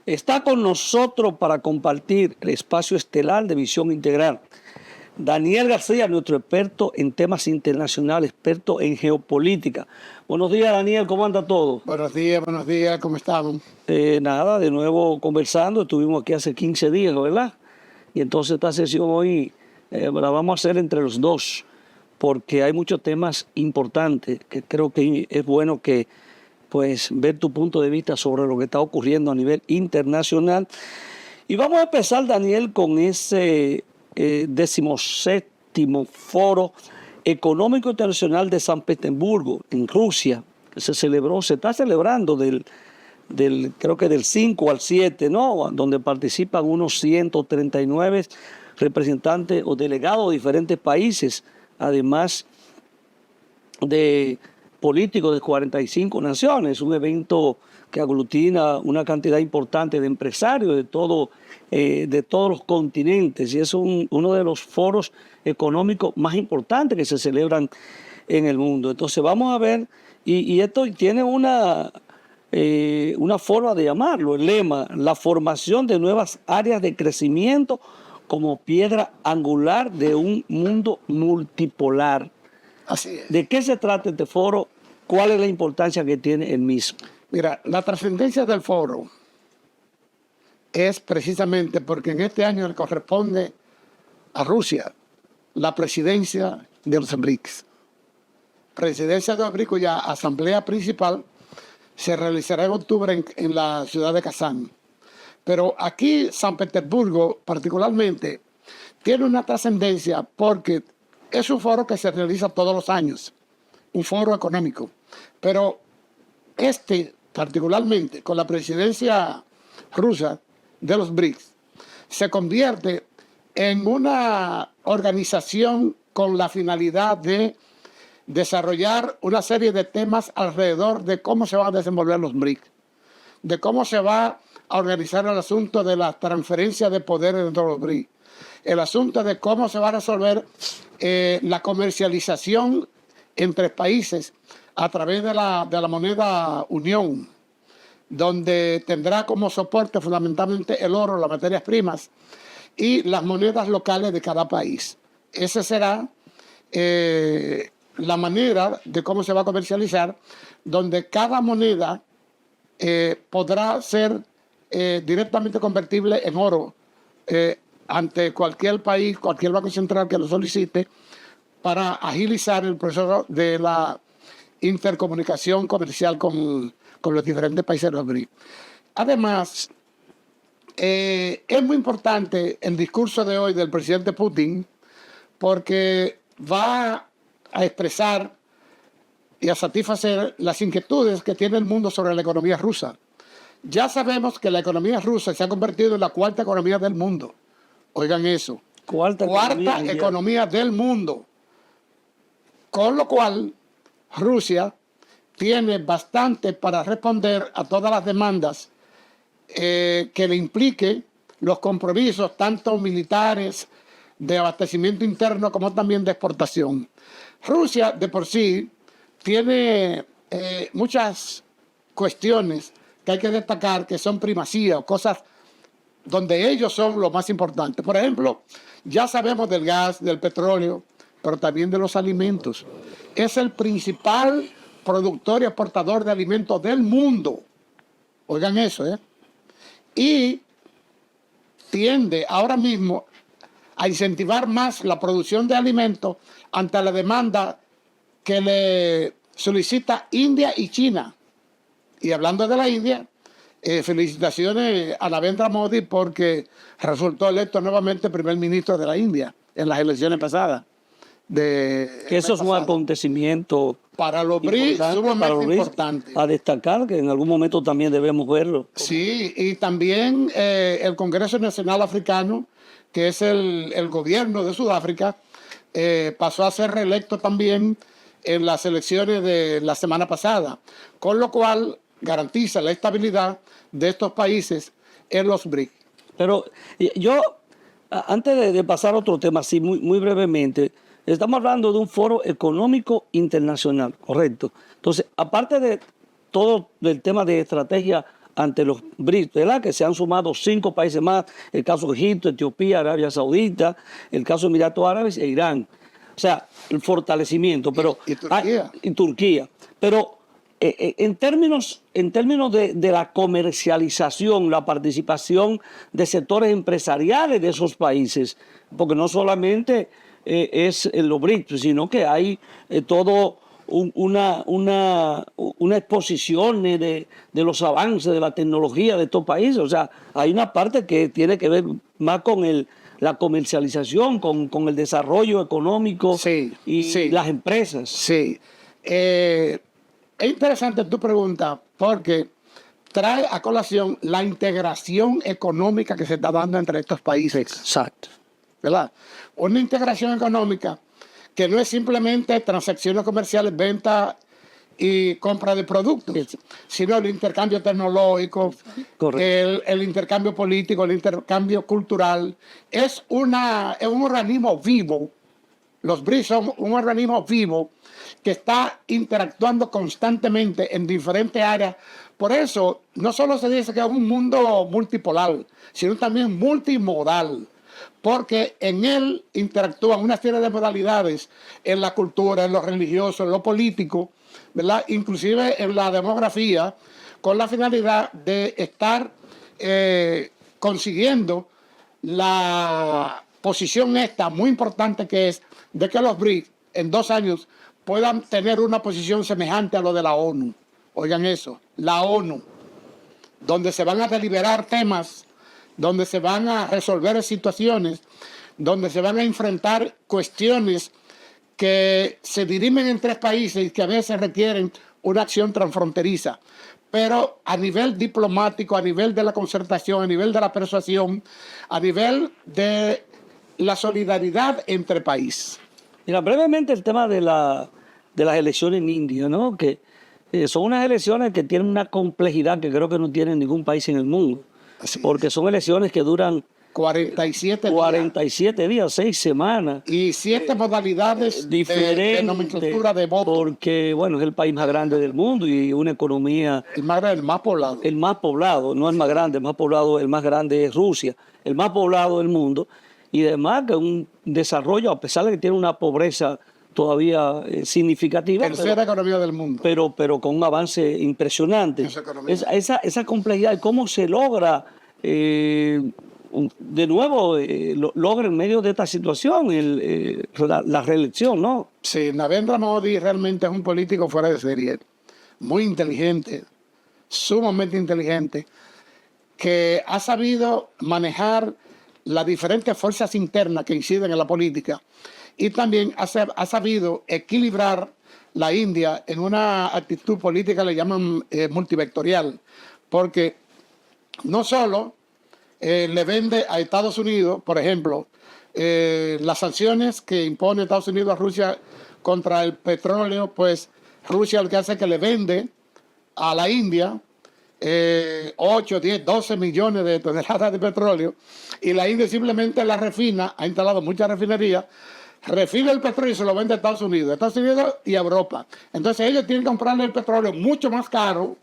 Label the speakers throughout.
Speaker 1: Está con nosotros para compartir el espacio estelar de Visión Integral Daniel García, nuestro experto en temas internacionales, experto en geopolítica. Buenos días, Daniel, ¿cómo anda todo?
Speaker 2: Buenos días, ¿cómo estamos?
Speaker 1: Nada, de nuevo conversando, estuvimos aquí hace 15 días, ¿verdad? Y entonces esta sesión hoy la vamos a hacer entre los dos, porque hay muchos temas importantes que creo que es bueno que pues ver tu punto de vista sobre lo que está ocurriendo a nivel internacional. Y vamos a empezar, Daniel, con ese 17º Foro Económico Internacional de San Petersburgo, en Rusia, que se está celebrando creo que del 5 al 7, ¿no? Donde participan unos 139 representantes o delegados de diferentes países, además de políticos de 45 naciones, un evento que aglutina una cantidad importante de empresarios de todos los continentes, y es uno de los foros económicos más importantes que se celebran en el mundo. Entonces vamos a ver, y esto tiene una forma de llamarlo, el lema: la formación de nuevas áreas de crecimiento como piedra angular de un mundo multipolar.
Speaker 2: Así es.
Speaker 1: ¿De qué se trata este foro? ¿Cuál es la importancia que tiene el mismo?
Speaker 2: Mira, la trascendencia del foro es precisamente porque en este año le corresponde a Rusia la presidencia de los BRICS. Presidencia de los BRICS, cuya asamblea principal se realizará en octubre en la ciudad de Kazán. Pero aquí, San Petersburgo particularmente, tiene una trascendencia porque es un foro que se realiza todos los años, un foro económico. Pero particularmente con la presidencia rusa de los BRICS, se convierte en una organización con la finalidad de desarrollar una serie de temas alrededor de cómo se van a desenvolver los BRICS, de cómo se va a organizar el asunto de la transferencia de poderes dentro de los BRICS, el asunto de cómo se va a resolver la comercialización entre países a través de la moneda unión, donde tendrá como soporte fundamentalmente el oro, las materias primas y las monedas locales de cada país. Esa será la manera de cómo se va a comercializar, donde cada moneda podrá ser directamente convertible en oro ante cualquier país, cualquier banco central que lo solicite, para agilizar el proceso de la intercomunicación comercial con los diferentes países de los BRICS. Además, es muy importante el discurso de hoy del presidente Putin, porque va a expresar y a satisfacer las inquietudes que tiene el mundo sobre la economía rusa. Ya sabemos que la economía rusa se ha convertido en la cuarta economía del mundo. Oigan eso. Cuarta economía del mundo. Con lo cual, Rusia tiene bastante para responder a todas las demandas que le implique los compromisos, tanto militares, de abastecimiento interno, como también de exportación. Rusia, de por sí, tiene muchas cuestiones que hay que destacar, que son primacía o cosas donde ellos son lo más importante. Por ejemplo, ya sabemos del gas, del petróleo, pero también de los alimentos. Es el principal productor y exportador de alimentos del mundo. Oigan eso, ¿eh? Y tiende ahora mismo a incentivar más la producción de alimentos ante la demanda que le solicita India y China. Y hablando de la India, felicitaciones a Narendra Modi, porque resultó electo nuevamente primer ministro de la India en las elecciones pasadas.
Speaker 1: Que eso es un acontecimiento
Speaker 2: para los BRICS sumamente importante.
Speaker 1: A destacar, que en algún momento también debemos verlo.
Speaker 2: Sí, y también el Congreso Nacional Africano, que es el gobierno de Sudáfrica, pasó a ser reelecto también en las elecciones de la semana pasada, con lo cual garantiza la estabilidad de estos países en los BRICS.
Speaker 1: Pero yo, antes de pasar a otro tema, así muy brevemente, estamos hablando de un foro económico internacional, correcto. Entonces, aparte de todo el tema de estrategia ante los BRICS, ¿verdad? Que se han sumado 5 países más, el caso de Egipto, Etiopía, Arabia Saudita, el caso de Emiratos Árabes e Irán. O sea, el fortalecimiento, pero
Speaker 2: y Turquía.
Speaker 1: y Turquía. Pero en términos de la comercialización, la participación de sectores empresariales de esos países, porque no solamente es los BRICS, sino que hay todo una exposición de los avances de la tecnología de estos países. O sea, hay una parte que tiene que ver más con la comercialización, con el desarrollo económico y las empresas.
Speaker 2: Sí. Es interesante tu pregunta porque trae a colación la integración económica que se está dando entre estos países.
Speaker 1: Exacto.
Speaker 2: ¿Verdad? Una integración económica que no es simplemente transacciones comerciales, venta y compra de productos, sino el intercambio tecnológico, el intercambio político, el intercambio cultural. Es un organismo vivo. Los BRICS son un organismo vivo que está interactuando constantemente en diferentes áreas. Por eso, no solo se dice que es un mundo multipolar, sino también multimodal, porque en él interactúan una serie de modalidades en la cultura, en lo religioso, en lo político, ¿verdad? Inclusive en la demografía, con la finalidad de estar consiguiendo la posición esta muy importante que es de que los BRICS en 2 años puedan tener una posición semejante a lo de la ONU. Oigan eso, la ONU, donde se van a deliberar temas, donde se van a resolver situaciones, donde se van a enfrentar cuestiones que se dirimen en 3 países y que a veces requieren una acción transfronteriza. Pero a nivel diplomático, a nivel de la concertación, a nivel de la persuasión, a nivel de la solidaridad entre países.
Speaker 1: Mira, brevemente el tema de las elecciones en India, ¿no? Que son unas elecciones que tienen una complejidad que creo que no tiene ningún país en el mundo. Porque son elecciones que duran 47 días, 6 semanas.
Speaker 2: Y 7 modalidades
Speaker 1: diferentes
Speaker 2: de nomenclatura de voto.
Speaker 1: Porque, bueno, es el país más grande del mundo y una economía...
Speaker 2: El más poblado.
Speaker 1: El más poblado, no el más grande, el más poblado, el más grande es Rusia. El más poblado del mundo. Y además que un desarrollo, a pesar de que tiene una pobreza todavía significativa.
Speaker 2: Tercera economía del mundo.
Speaker 1: Pero con un avance impresionante. Esa complejidad y cómo se logra, de nuevo, logra en medio de esta situación la reelección, ¿no?
Speaker 2: Sí, Narendra Modi realmente es un político fuera de serie, muy inteligente, sumamente inteligente, que ha sabido manejar las diferentes fuerzas internas que inciden en la política y también ha sabido equilibrar la India en una actitud política, le llaman multivectorial, porque no solo le vende a Estados Unidos, por ejemplo, las sanciones que impone Estados Unidos a Rusia contra el petróleo, pues Rusia lo que hace es que le vende a la India 8, 10, 12 millones de toneladas de petróleo y la India simplemente la refina, ha instalado muchas refinerías, refina el petróleo y se lo vende a Estados Unidos y a Europa. Entonces ellos tienen que comprarle el petróleo mucho más caro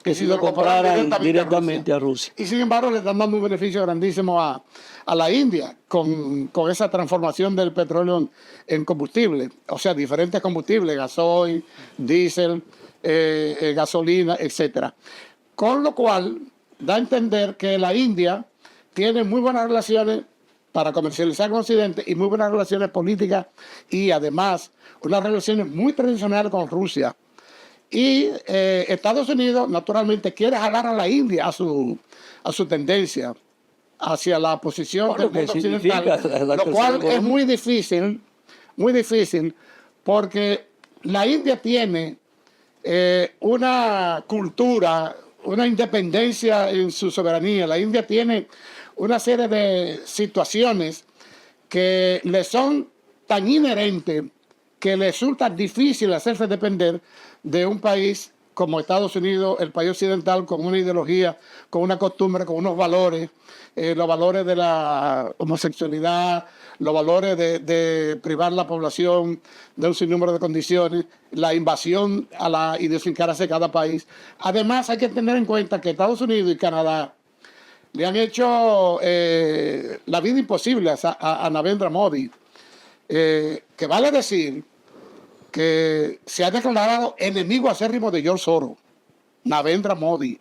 Speaker 2: que si lo compraran directamente a Rusia. Y sin embargo le están dando un beneficio grandísimo a la India con esa transformación del petróleo en combustible. O sea, diferentes combustibles, gasoil, diésel, gasolina, etcétera. Con lo cual da a entender que la India tiene muy buenas relaciones para comercializar con Occidente y muy buenas relaciones políticas y además unas relaciones muy tradicionales con Rusia. Y Estados Unidos naturalmente quiere jalar a la India a su tendencia hacia la posición del mundo occidental, lo cual es muy difícil porque la India tiene una cultura, una independencia en su soberanía. La India tiene una serie de situaciones que le son tan inherentes que le resulta difícil hacerse depender de un país como Estados Unidos, el país occidental, con una ideología, con una costumbre, con unos valores, los valores de la homosexualidad, los valores de privar la población de un sinnúmero de condiciones, la invasión a la idiosincrasia de cada país. Además, hay que tener en cuenta que Estados Unidos y Canadá le han hecho la vida imposible a Narendra Modi, que vale decir que se ha declarado enemigo acérrimo de George Soros, Narendra Modi.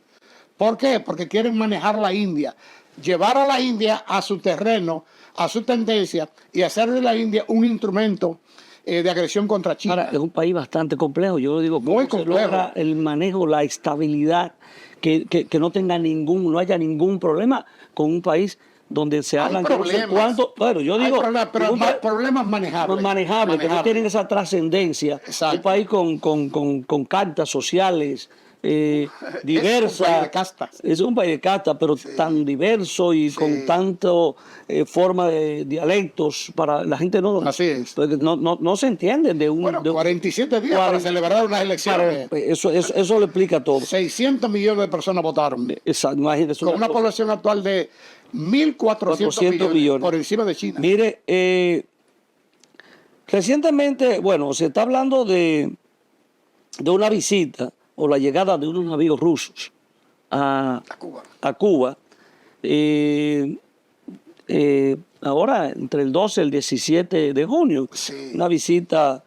Speaker 2: ¿Por qué? Porque quieren manejar la India, llevar a la India a su terreno, a su tendencia y hacer de la India un instrumento de agresión contra China.
Speaker 1: Ahora, es un país bastante complejo. Yo digo, ¿cómo
Speaker 2: Muy
Speaker 1: se
Speaker 2: complejo.
Speaker 1: logra el manejo, la estabilidad, que no tenga no haya ningún problema con un país donde se
Speaker 2: Hay
Speaker 1: hablan que no sé
Speaker 2: problemas.
Speaker 1: cuánto? Bueno, yo
Speaker 2: Hay
Speaker 1: digo,
Speaker 2: problemas, pero
Speaker 1: un pa-
Speaker 2: problemas manejables.
Speaker 1: manejables, que no tienen esa trascendencia.
Speaker 2: Exacto.
Speaker 1: Un país con cartas sociales diversas.
Speaker 2: Es un país de castas.
Speaker 1: Es un país de casta, pero tan diverso y con tanto forma de dialectos para la gente
Speaker 2: Así es.
Speaker 1: porque no se entienden de un.
Speaker 2: Bueno,
Speaker 1: de un-
Speaker 2: 47 días para celebrar unas elecciones.
Speaker 1: eso lo explica todo.
Speaker 2: 600 millones de personas votaron.
Speaker 1: Exacto, imagínese
Speaker 2: Con una
Speaker 1: cosa.
Speaker 2: población actual de 1.400
Speaker 1: 400
Speaker 2: millones, por encima de China.
Speaker 1: Mire, recientemente, bueno, se está hablando de una visita o la llegada de unos navíos rusos
Speaker 2: A Cuba.
Speaker 1: a Cuba. Ahora, entre el 12 y el 17 de junio,
Speaker 2: Sí.
Speaker 1: una visita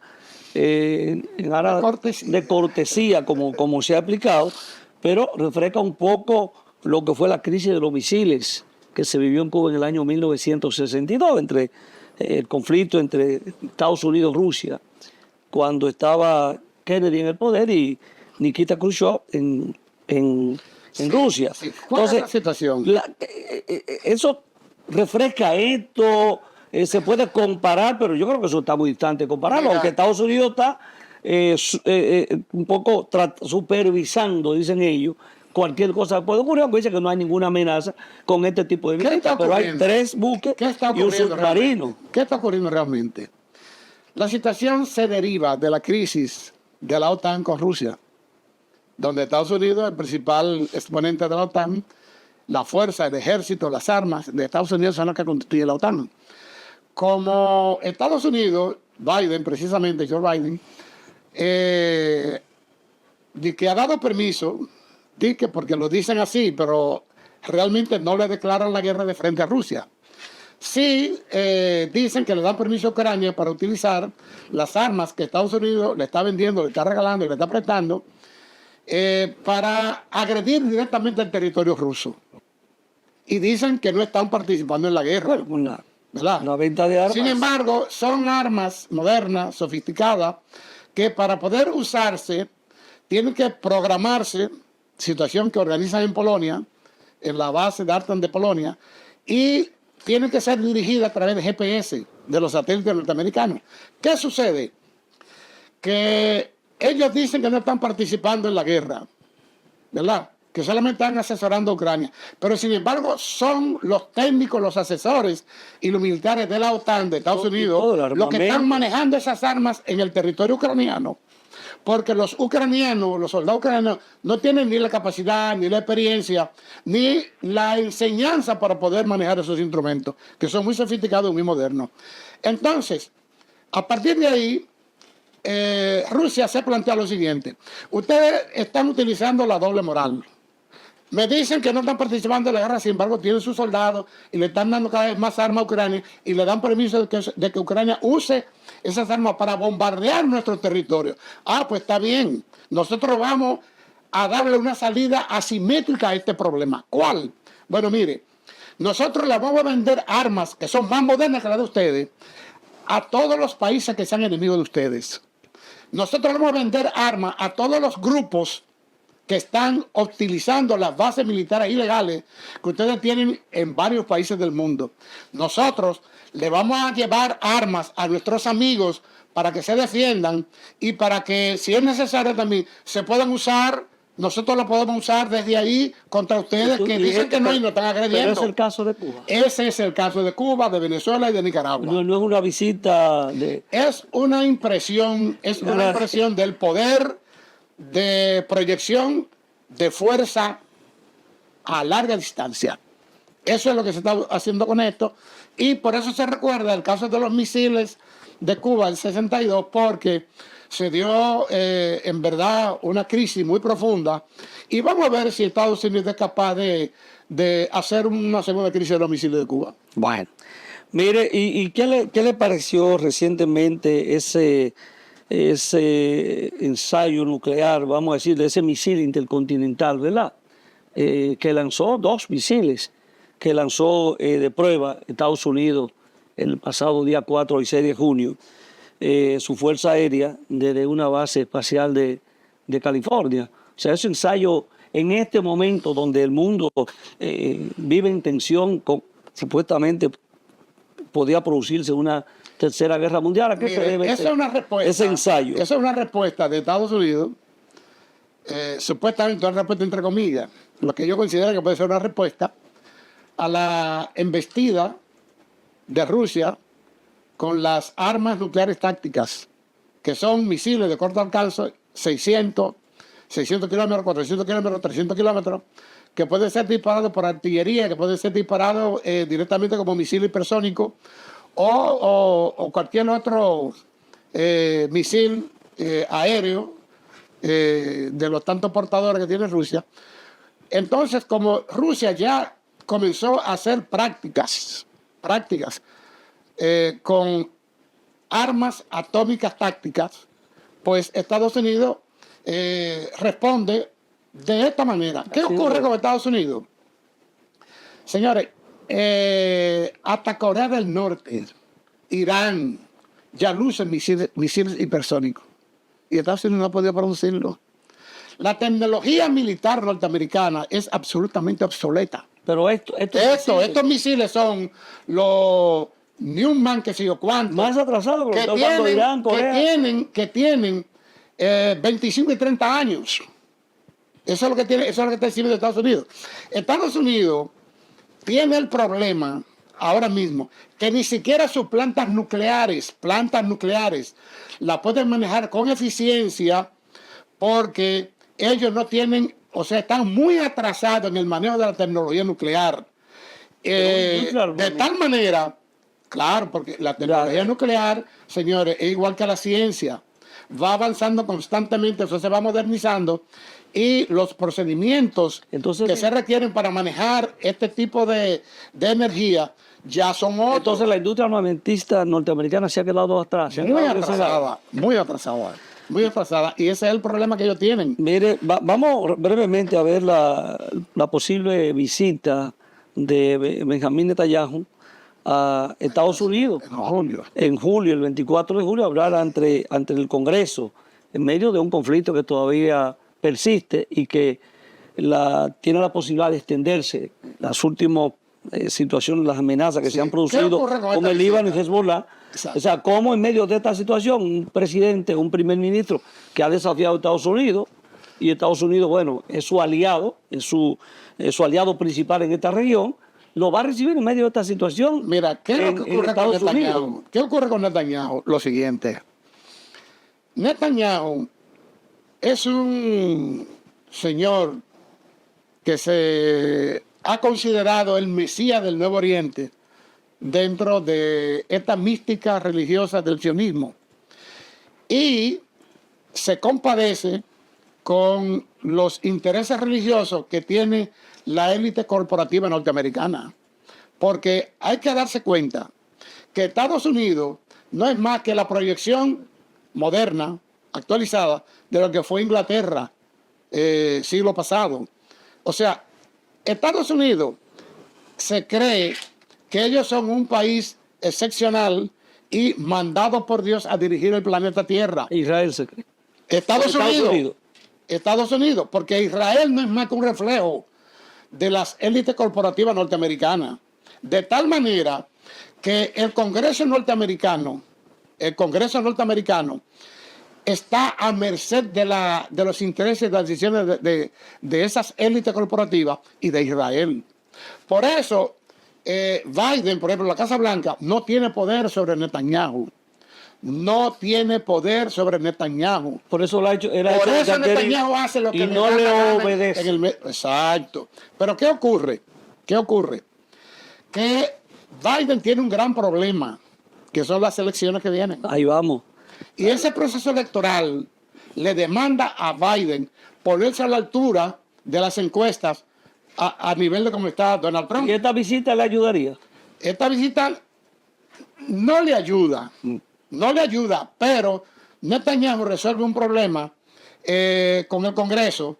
Speaker 1: en aras
Speaker 2: cortesía.
Speaker 1: de cortesía, como se ha aplicado, pero refresca un poco lo que fue la crisis de los misiles que se vivió en Cuba en el año 1962, entre el conflicto entre Estados Unidos y Rusia, cuando estaba Kennedy en el poder y Nikita Khrushchev en Rusia.
Speaker 2: Sí. ¿Cuál es la situación?
Speaker 1: Eso refresca esto, se puede comparar, pero yo creo que eso está muy distante de compararlo,
Speaker 2: Mira.
Speaker 1: aunque Estados Unidos está un poco supervisando, dicen ellos, cualquier cosa que puede ocurrir, aunque dice que no hay ninguna amenaza con este tipo de
Speaker 2: ¿Qué
Speaker 1: visitas,
Speaker 2: está
Speaker 1: pero hay
Speaker 2: ocurriendo?
Speaker 1: 3 buques
Speaker 2: ¿Qué está
Speaker 1: y un
Speaker 2: ocurriendo
Speaker 1: submarino.
Speaker 2: realmente? ¿Qué está ocurriendo realmente? La situación se deriva de la crisis de la OTAN con Rusia, donde Estados Unidos, el principal exponente de la OTAN, la fuerza, el ejército, las armas de Estados Unidos son las que constituyen la OTAN. Como Estados Unidos, Biden, precisamente Joe Biden, de que ha dado permiso, de que porque lo dicen así, pero realmente no le declaran la guerra de frente a Rusia. Sí, dicen que le dan permiso a Ucrania para utilizar las armas que Estados Unidos le está vendiendo, le está regalando y le está prestando para agredir directamente el territorio ruso. Y dicen que no están participando en la guerra.
Speaker 1: Bueno,
Speaker 2: ¿verdad?
Speaker 1: una venta de armas.
Speaker 2: Sin embargo, son armas modernas, sofisticadas, que para poder usarse tienen que programarse, situación que organizan en Polonia, en la base de Artem de Polonia, y tienen que ser dirigidas a través de GPS, de los satélites norteamericanos. ¿Qué sucede? Que ellos dicen que no están participando en la guerra, ¿verdad? Que solamente están asesorando a Ucrania. Pero sin embargo son los técnicos, los asesores y los militares de la OTAN, de Estados
Speaker 1: Todo el
Speaker 2: Unidos, los que
Speaker 1: armamento.
Speaker 2: están manejando esas armas en el territorio ucraniano. Porque los ucranianos, los soldados ucranianos, no tienen ni la capacidad, ni la experiencia, ni la enseñanza para poder manejar esos instrumentos, que son muy sofisticados y muy modernos. Entonces, a partir de ahí, Rusia se plantea lo siguiente: ustedes están utilizando la doble moral. Me dicen que no están participando en la guerra, sin embargo tienen sus soldados y le están dando cada vez más armas a Ucrania y le dan permiso de que Ucrania use esas armas para bombardear nuestro territorio. Ah, pues está bien. Nosotros vamos a darle una salida asimétrica a este problema. ¿Cuál? Bueno, mire, nosotros le vamos a vender armas que son más modernas que las de ustedes a todos los países que sean enemigos de ustedes. Nosotros le vamos a vender armas a todos los grupos que están utilizando las bases militares ilegales que ustedes tienen en varios países del mundo. Nosotros le vamos a llevar armas a nuestros amigos para que se defiendan y para que, si es necesario también, se puedan usar. Nosotros lo podemos usar desde ahí contra ustedes que dicen que no y nos están agrediendo.
Speaker 1: Pero es el caso de Cuba.
Speaker 2: Ese es el caso de Cuba, de Venezuela y de Nicaragua.
Speaker 1: No es una visita de...
Speaker 2: Es una impresión del poder de proyección de fuerza a larga distancia. Eso es lo que se está haciendo con esto, y por eso se recuerda el caso de los misiles de Cuba el 62, porque se dio en verdad una crisis muy profunda, y vamos a ver si Estados Unidos es capaz de hacer una segunda crisis de los misiles de Cuba.
Speaker 1: Bueno, mire, ¿y qué le pareció recientemente ese ensayo nuclear, vamos a decir, de ese misil intercontinental, ¿verdad? Que lanzó 2 misiles, que lanzó de prueba Estados Unidos el pasado día 4 y 6 de junio, su fuerza aérea desde una base espacial de California. O sea, ese ensayo en este momento donde el mundo vive en tensión, supuestamente podía producirse una tercera guerra mundial. ¿A qué se debe
Speaker 2: esa es una respuesta,
Speaker 1: ese ensayo?
Speaker 2: Esa es una respuesta de Estados Unidos, supuestamente una respuesta entre comillas, lo que yo considero que puede ser una respuesta a la embestida de Rusia con las armas nucleares tácticas, que son misiles de corto alcance, 600 kilómetros, 400 kilómetros, 300 kilómetros, que pueden ser disparados por artillería, que pueden ser disparados directamente como misil hipersónico o cualquier otro misil aéreo de los tantos portadores que tiene Rusia. Entonces, como Rusia ya comenzó a hacer prácticas con armas atómicas tácticas, pues Estados Unidos responde de esta manera. ¿Qué ocurre con Estados Unidos? Señores, hasta Corea del Norte, Irán, ya lucen misiles hipersónicos. Y Estados Unidos no ha podido producirlo. La tecnología militar norteamericana es absolutamente obsoleta.
Speaker 1: Pero
Speaker 2: estos misiles son los Newman, que sé yo cuánto,
Speaker 1: más atrasados que Irán, Corea.
Speaker 2: Que tienen 25 y 30 años. Eso es lo que está diciendo Estados Unidos. Estados Unidos tiene el problema ahora mismo que ni siquiera sus plantas nucleares la pueden manejar con eficiencia, porque ellos no tienen, o sea, están muy atrasados en el manejo de la tecnología nuclear. De tal manera, claro, porque la tecnología nuclear, señores, es igual que la ciencia. Va avanzando constantemente, eso se va modernizando, y los procedimientos que se requieren para manejar este tipo de energía ya son otros.
Speaker 1: Entonces la industria armamentista norteamericana se ha quedado atrás.
Speaker 2: Muy atrasada, y ese es el problema que ellos tienen.
Speaker 1: Mire, vamos brevemente a ver la posible visita de Benjamín Netanyahu a Estados Unidos. En julio, el 24 de julio, hablar ante el Congreso, en medio de un conflicto que todavía persiste y que tiene la posibilidad de extenderse. Las últimas situaciones, las amenazas que se han producido con el Líbano y Hezbollah. Exacto. O sea, cómo en medio de esta situación un presidente, un primer ministro que ha desafiado a Estados Unidos, y Estados Unidos, bueno, es su aliado, es su aliado principal en esta región, lo va a recibir en medio de esta situación.
Speaker 2: Mira, ¿qué es lo que ocurre con Netanyahu? ¿Qué ocurre con Netanyahu? Lo siguiente. Netanyahu es un señor que se ha considerado el Mesías del Nuevo Oriente dentro de esta mística religiosa del sionismo, y se compadece con los intereses religiosos que tiene la élite corporativa norteamericana, porque hay que darse cuenta que Estados Unidos no es más que la proyección moderna, actualizada, de lo que fue Inglaterra siglo pasado. O sea, Estados Unidos se cree que ellos son un país excepcional y mandado por Dios a dirigir el planeta Tierra.
Speaker 1: Israel se cree.
Speaker 2: Estados Unidos, porque Israel no es más que un reflejo de las élites corporativas norteamericanas. De tal manera que el Congreso norteamericano está a merced de los intereses, de las decisiones de esas élites corporativas y de Israel. Por eso, Biden, por ejemplo, la Casa Blanca, no tiene poder sobre Netanyahu. no tiene poder sobre Netanyahu.
Speaker 1: Por eso lo ha hecho.
Speaker 2: Por eso Netanyahu hace lo que
Speaker 1: y no le obedece.
Speaker 2: Exacto. Pero ¿qué ocurre? ¿Qué ocurre? Que Biden tiene un gran problema, que son las elecciones que vienen.
Speaker 1: Ahí vamos.
Speaker 2: Y ese proceso electoral le demanda a Biden ponerse a la altura de las encuestas a nivel de cómo está Donald Trump.
Speaker 1: ¿Y esta visita le ayudaría?
Speaker 2: Esta visita no le ayuda, pero Netanyahu resuelve un problema con el Congreso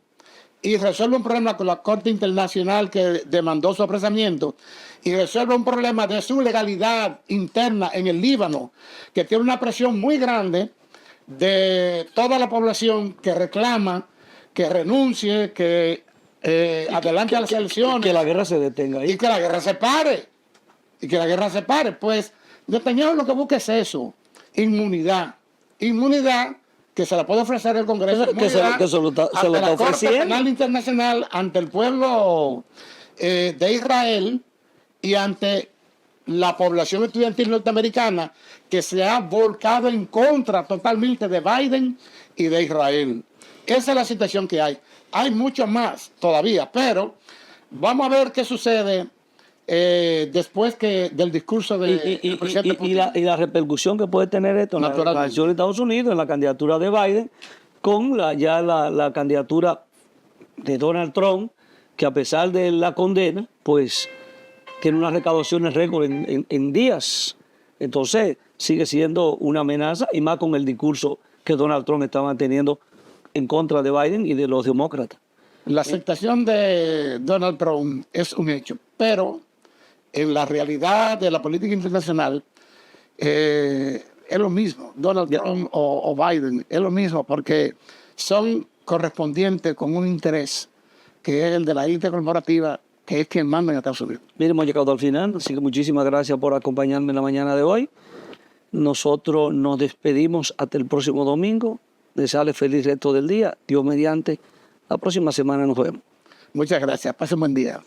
Speaker 2: y resuelve un problema con la Corte Internacional que demandó su apresamiento y resuelve un problema de su legalidad interna en el Líbano, que tiene una presión muy grande de toda la población que reclama que renuncie, que adelante a las elecciones.
Speaker 1: Que la guerra se detenga ahí.
Speaker 2: Y que la guerra se pare. Pues Netanyahu lo que busca es eso, inmunidad. Inmunidad que se la puede ofrecer el Congreso.
Speaker 1: Que se lo está ofreciendo.
Speaker 2: Corte Penal Internacional, ante el pueblo de Israel y ante la población estudiantil norteamericana que se ha volcado en contra totalmente de Biden y de Israel. Esa es la situación que hay. Hay mucho más todavía, pero vamos a ver qué sucede después del discurso del presidente Putin.
Speaker 1: Y la repercusión que puede tener esto en la relación de Estados Unidos, en la candidatura de Biden, con la candidatura de Donald Trump, que a pesar de la condena, pues tiene unas recaudaciones récord en días. Entonces sigue siendo una amenaza, y más con el discurso que Donald Trump está manteniendo en contra de Biden y de los demócratas.
Speaker 2: La aceptación de Donald Trump es un hecho, pero en la realidad de la política internacional es lo mismo. Donald Trump o Biden es lo mismo, porque son correspondientes con un interés que es el de la élite corporativa, que es quien manda en Estados Unidos.
Speaker 1: Miren, hemos llegado al final, así que muchísimas gracias por acompañarme en la mañana de hoy. Nosotros nos despedimos hasta el próximo domingo. Desearles feliz resto del día. Dios mediante. La próxima semana nos vemos.
Speaker 2: Muchas gracias. Pasen buen día.